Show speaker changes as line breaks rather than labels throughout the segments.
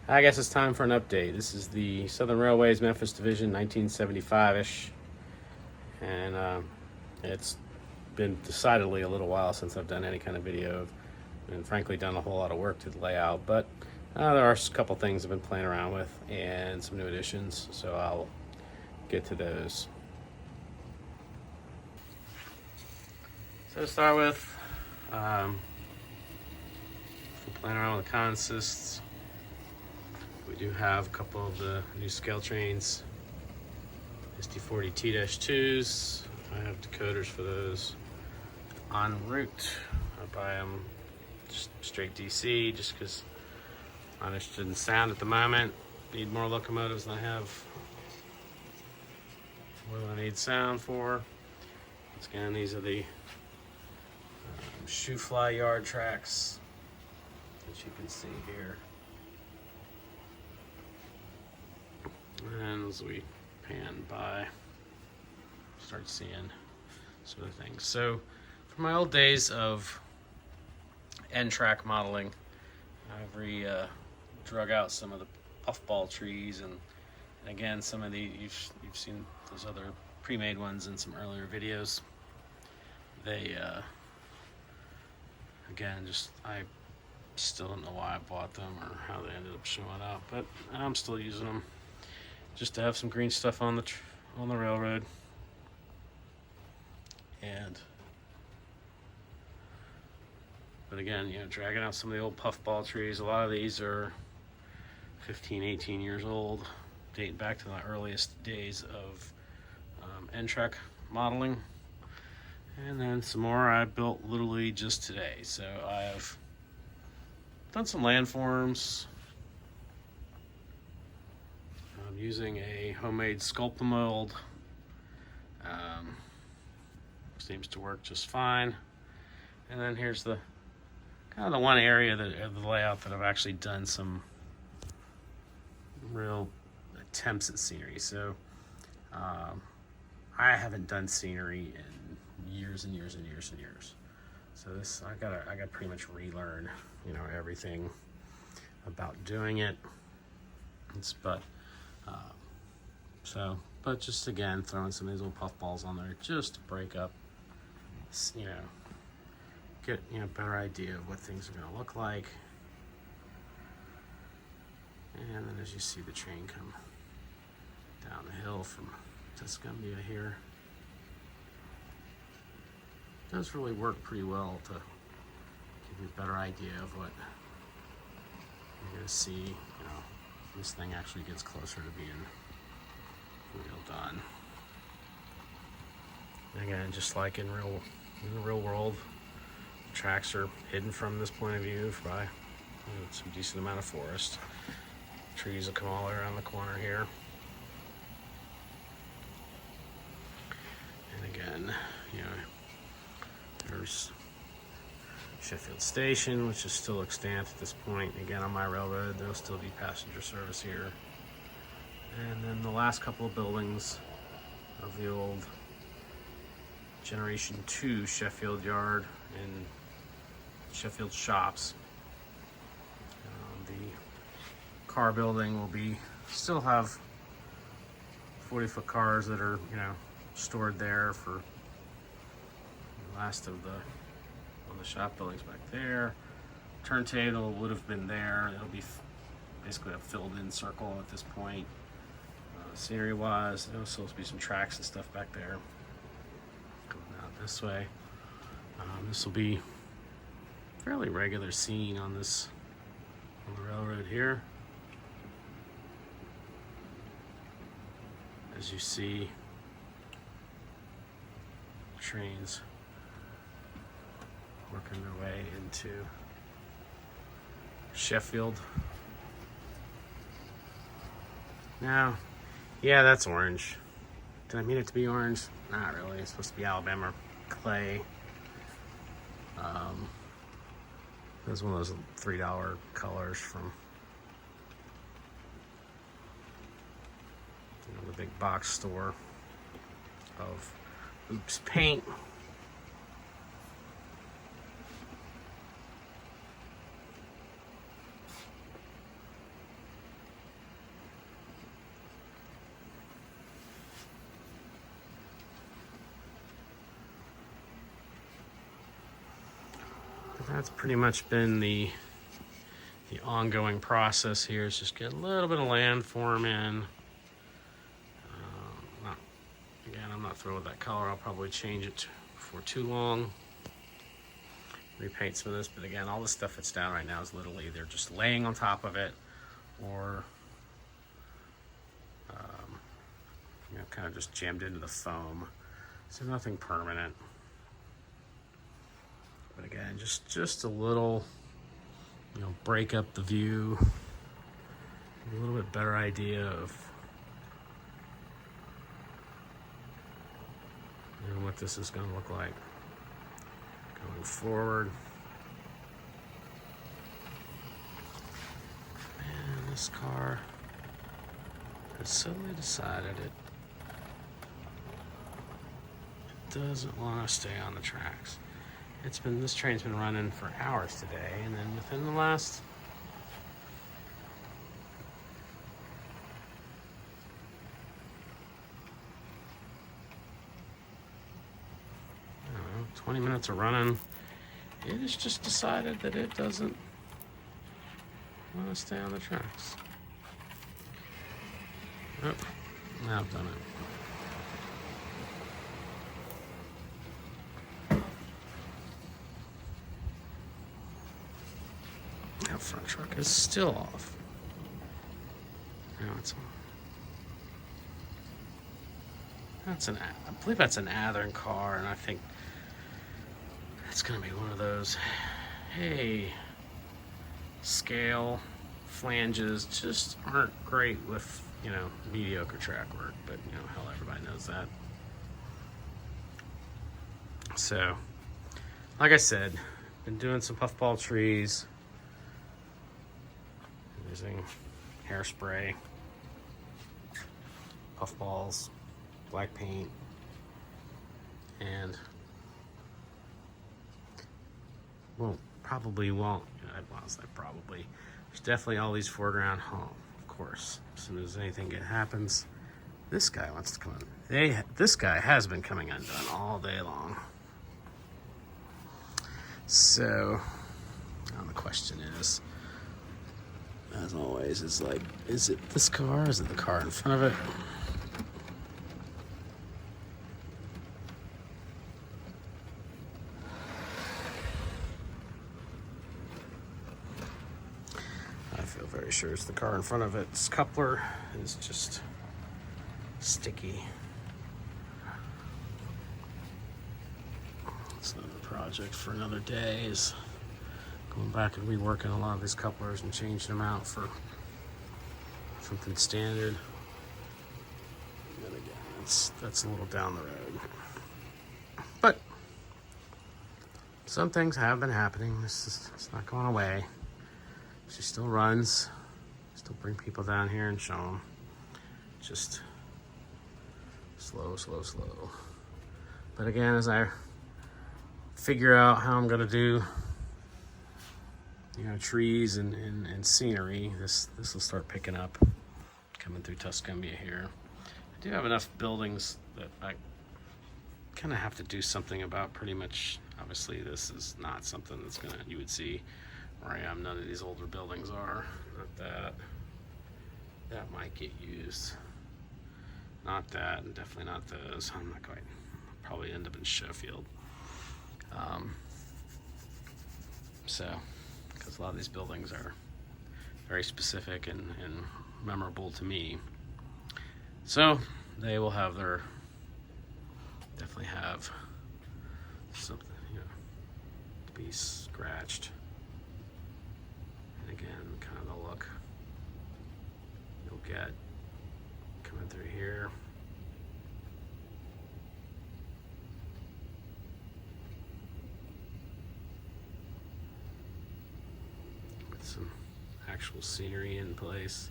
I guess it's time for an update. This is the Southern Railways Memphis Division, 1975-ish, and it's been decidedly a little while since I've done any kind of video, and frankly done a whole lot of work to the layout, but there are a couple things I've been playing around with and some new additions, so I'll get to those. So to start with, playing around with the consists. We do have a couple of the new scale trains, SD40 T-2s. I have decoders for those en route. I buy them straight DC just because I'm interested in sound at the moment. Need more locomotives than I have what I need sound for. Once again, these are the shoe fly yard tracks that you can see here. And as we pan by, start seeing sort of things. So from my old days of N-track modeling, I've drug out some of the puffball trees, and again, some of the you've seen those other pre-made ones in some earlier videos. They again, I still don't know why I bought them or how they ended up showing up, but I'm still using them just to have some green stuff on the railroad. But again, dragging out some of the old puffball trees. A lot of these are 15, 18 years old, dating back to the earliest days of N-track modeling. And then some more I built literally just today. So I have done some landforms. I'm using a homemade sculpt mold. Seems to work just fine. And then here's the kind of the one area of the layout that I've actually done some real attempts at scenery. So I haven't done scenery in years and years and years and years. So this I got pretty much relearn everything about doing it. But just again throwing some of these little puffballs on there just to break up, get a better idea of what things are going to look like. And then as you see the train come down the hill from Tuscumbia here, it does really work pretty well to give you a better idea of what you're going to see. This thing actually gets closer to being real done. And again, just like in the real world, the tracks are hidden from this point of view by some decent amount of forest. Trees will come all the way around the corner here. And again, there's Sheffield Station, which is still extant at this point. Again, on my railroad, there'll still be passenger service here. And then the last couple of buildings of the old Generation 2 Sheffield Yard and Sheffield Shops. The car building will still have 40-foot cars that are, stored there for the last of the shop buildings back there. Turntable would have been there. It'll be basically a filled-in circle at this point. Scenery-wise, there'll still be some tracks and stuff back there. Going out this way. This will be a fairly regular scene on the railroad here. As you see, trains working their way into Sheffield. Now, yeah, that's orange. Did I mean it to be orange? Not really. It's supposed to be Alabama clay. That's one of those $3 colors from the big box store of Oops Paint. that's pretty much been the ongoing process here. Is just get a little bit of landform in. Again, I'm not thrilled with that color. I'll probably change it before too long. Repaint some of this, but again, all the stuff that's down right now is literally they're just laying on top of it, or kind of just jammed into the foam. So nothing permanent. But again, just a little, break up the view, a little bit better idea of what this is going to look like going forward. And this car has suddenly decided it doesn't want to stay on the tracks. This train's been running for hours today, and then within the last I don't know, 20 minutes of running, it has just decided that it doesn't want to stay on the tracks. Oh, now I've done it. That front truck is still off. Now it's on. I believe that's an Athearn car, and I think it's gonna be one of those, hey, scale flanges just aren't great with, mediocre track work, but hell, everybody knows that. So, like I said, been doing some puffball trees, using hairspray, puffballs, black paint, and probably won't. There's definitely all these foreground. Oh, of course. As soon as anything happens, this guy wants to come in. This guy has been coming undone all day long. So, now the question is, as always, is it this car or is it the car in front of it? I feel very sure it's the car in front of it. Its coupler is just sticky. It's another project for another day, is going back and reworking a lot of these couplers and changing them out for something standard. And then again, that's a little down the road. But some things have been happening. It's not going away. She still runs. Still bring people down here and show them. Just slow. But again, as I figure out how I'm gonna do trees and scenery, this will start picking up coming through Tuscumbia here. I do have enough buildings that I kind of have to do something about pretty much. Obviously, this is not something that's you would see where I am. None of these older buildings are. Not that. That might get used. Not that, and definitely not those. I'm not quite. I'll probably end up in Sheffield. Because a lot of these buildings are very specific and memorable to me. So they will have definitely have something, to be scratched. And again, kind of the look you'll get coming through here. Some actual scenery in place.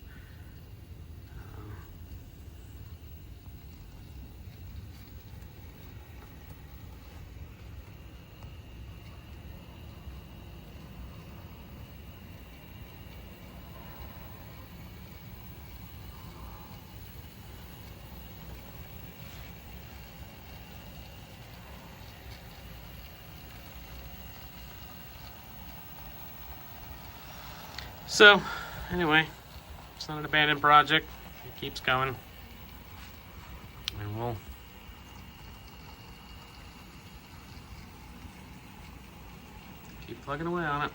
So, anyway, it's not an abandoned project. It keeps going. And we'll keep plugging away on it.